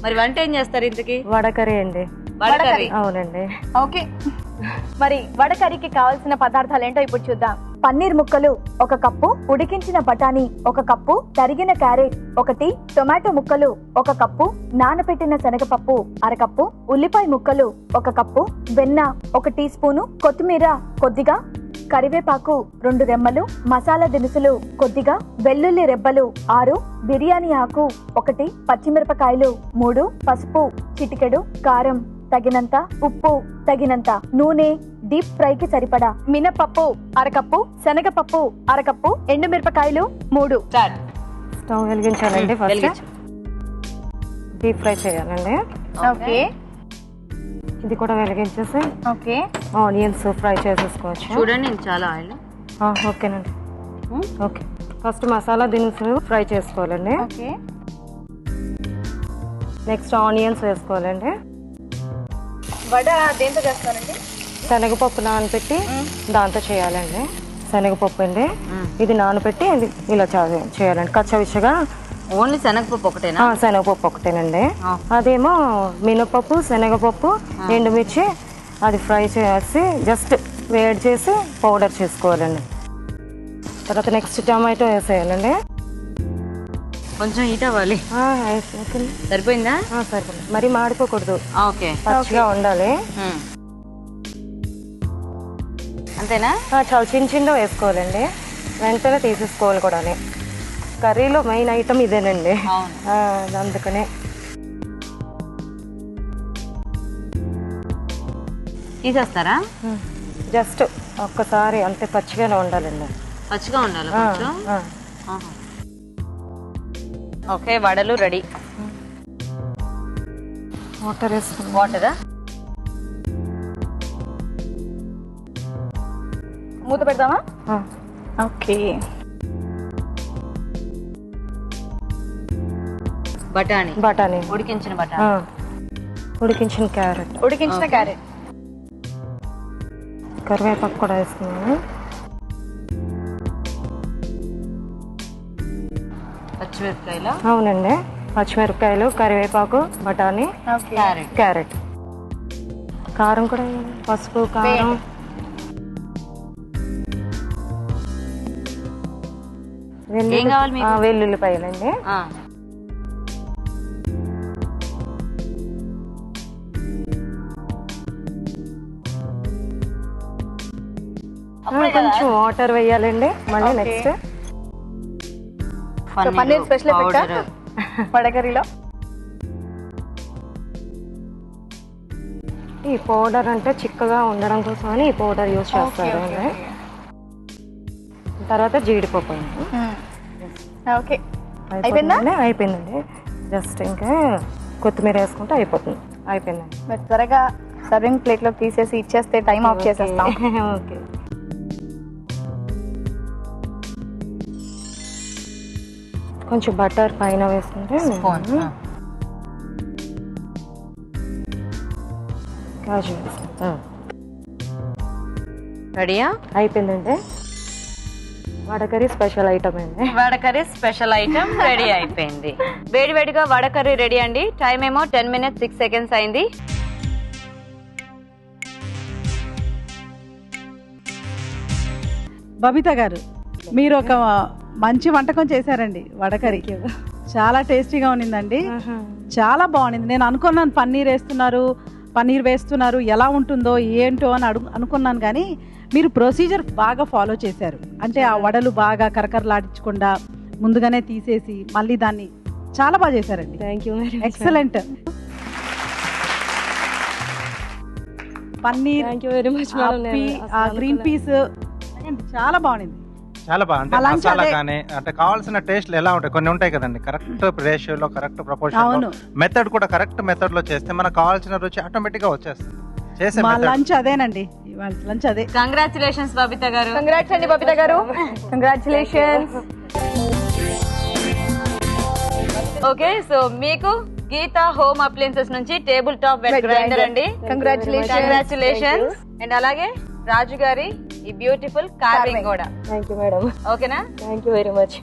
మరి వంట ఏం చేస్తారు ఇంతకి? వడకర్రీ అండి. వడకర్రీ, అవునండి. ఓకే, మరి వడకర్రీకి కావాల్సిన పదార్థాలు ఏంటో ఇప్పుడు చూద్దాం. పన్నీర్ ముక్కలు 1 కప్పు, ఉడికించిన బఠానీ 1 కప్పు, తరిగిన క్యారెట్ 1, టొమాటో ముక్కలు 1 కప్పు, నానబెట్టిన శనగపప్పు 1/2 కప్పు, ఉల్లిపాయ ముక్కలు 1 కప్పు, వెన్న 1 టీ స్పూను, కొత్తిమీర కొద్దిగా, కరివేపాకు 2 రెమ్మలు, మసాలా దినుసులు కొద్దిగా, వెల్లుల్లి రెబ్బలు 6, బిర్యానీ ఆకు 1, పచ్చిమిరపకాయలు 3, పసుపు చిటికెడు, కారం తగినంత, ఉప్పు తగినంత, నూనె డీప్ ఫ్రైకి సరిపడా, మినపప్పు 1/2 కప్పు, శనగపప్పు 1/2 కప్పు, ఎండుమిరపకాయలు 3. స్టవ్ వెలిగించాలండి. ఫస్ట్ డీప్ ఫ్రై చేయాలండి. ఓకే, ఇది కూడా వెలిగించేసి ఓకే, ఆనియన్స్ ఫ్రై చేసేసుకోవచ్చు. చూడండి చాలా ఆయిల్. ఓకేనండి. ఓకే, ఫస్ట్ మసాలా దినుసులు ఫ్రై చేసుకోవాలండి. ఓకే, నెక్స్ట్ ఆనియన్స్ వేసుకోవాలండి. వడ దేంతో చేస్తారండి? శనగపప్పు నానబెట్టి దాంతో చేయాలండి. శనగపప్పు అండి, ఇది నానబెట్టి ఇలా చేయాలండి కచ్చవిచ్చగా. ఓన్లీ శనగపప్పు ఒకటేనా? శనగపప్పు ఒకటేనండి. అదేమో మినపప్పు, శనగపప్పు, ఎండుమిర్చి అది ఫ్రై చేసి జస్ట్ వేడి చేసి పౌడర్ చేసుకోవాలండి. తర్వాత నెక్స్ట్ టమాటో వేసేయాలండి. కొంచెం హీట్ అవ్వాలి. సరిపోయిందా? సరిపోయింది. మరి మాడిపోకూడదు, ఓకే, పచ్చిగా ఉండాలి. అంతేనా? చాలా చిన్న వేసుకోవాలండి, వెంటనే తీసేసుకోవాలి కూడా. కర్రీలో మెయిన్ ఐటమ్ ఇదేనండి, అందుకనే. తీసేస్తారా? జస్ట్ ఒక్కసారి అంతే, పచ్చిగానే ఉండాలండి. పచ్చిగా ఉండాలి కొంచెం. ఓకే, వడలు రెడీ. వాటర్ వేసుకున్నాం. వాటరా? మూత పెడదామా? ఓకే, బఠానీ ఉడికించిన బఠానీ, ఉడికించిన క్యారెట్, ఉడికించిన క్యారెట్, కరివేపాకు కూడా వేసుకున్నాము. పచ్చిమిరపకాయలు, అవునండి, పచ్చిమిరపకాయలు, కరివేపాకు, బఠానీ, క్యారెట్, కారం కూడా, పసుపు, కారం, వెల్లుల్లిపాయలండి. కొంచెం వాటర్ వేయాలండి మళ్ళీ. నెక్స్ట్ పన్నీర్ స్పెషల్ ఎఫెక్ట్ వడకర్రీలో. ఈ పౌడర్ అంటే చిక్కగా ఉండడం కోసం అని ఈ పౌడర్ యూజ్ చేస్తారు. తర్వాత జీడిపప్పు. ఓకే, అయిపోయిందండి. జస్ట్ ఇంకా కొత్తిమీర వేసుకుంటే అయిపోతుంది. అయిపోయిందండి. మరి త్వరగా సర్వింగ్ ప్లేట్ లో తీసేసి ఇచ్చేస్తే టైం ఆఫ్ చేసేస్తాం. ఓకే, కొంచెం బటర్ పైన వేసుకుంటే కాజు రెడీయా? అయిపోయిందండి. వడకర్రీ స్పెషల్ ఐటమ్ అండి. వడకర్రీ స్పెషల్ ఐటమ్ రెడీ అయిపోయింది. వేడివేడిగా వడకర్రీ రెడీ అండి. టైం ఏమో 10 minutes 6 seconds అయింది. బబిత గారు, మీరు ఒక మంచి వంటకం చేశారండి. వడకర్రీ చాలా టేస్టీగా ఉన్నిందండి, చాలా బాగుంది. నేను అనుకున్నాను పన్నీర్ వేస్తున్నారు ఎలా ఉంటుందో ఏంటో అని అనుకున్నాను, కానీ మీరు ప్రొసీజర్ బాగా ఫాలో చేశారు. అంటే ఆ వడలు బాగా కరకరలాడించకుండా ముందుగానే తీసేసి మళ్ళీ దాన్ని చాలా బాగా చేశారండి. Thank you, excellent. Paneer, green peas చాలా బాగుంది. చాలా బాగుంది. మసాలా కానీ అంటే కావాల్సిన టేస్ట్లు ఎలా ఉంటాయి, కొన్ని ఉంటాయి కదండి, కరెక్ట్ రేషియోలో, కరెక్ట్ ప్రపోర్షన్, మెథడ్ కూడా కరెక్ట్ మెథడ్ లో చేస్తే మనకు కావాల్సిన రుచి ఆటోమేటిక్ గా వచ్చేస్తుంది. మా లంచ్ అదేనండి, లంచ్ అదే. కంగ్రాచులేషన్స్ బబిత గారు. కంగ్రాట్స్ అండి బబిత గారు, కంగ్రాచులేషన్స్. ఓకే, సో మీకు గీత హోమ్ అప్లయన్సెస్ నుంచి టేబుల్ టాప్ వెట్ గ్రైండర్ అండి. కంగ్రాచులేషన్స్. అండ్ అలాగే రాజు గారి ఈ బ్యూటిఫుల్ కార్వింగ్ కూడా. Thank you madam. ఓకేనా? Thank you very much.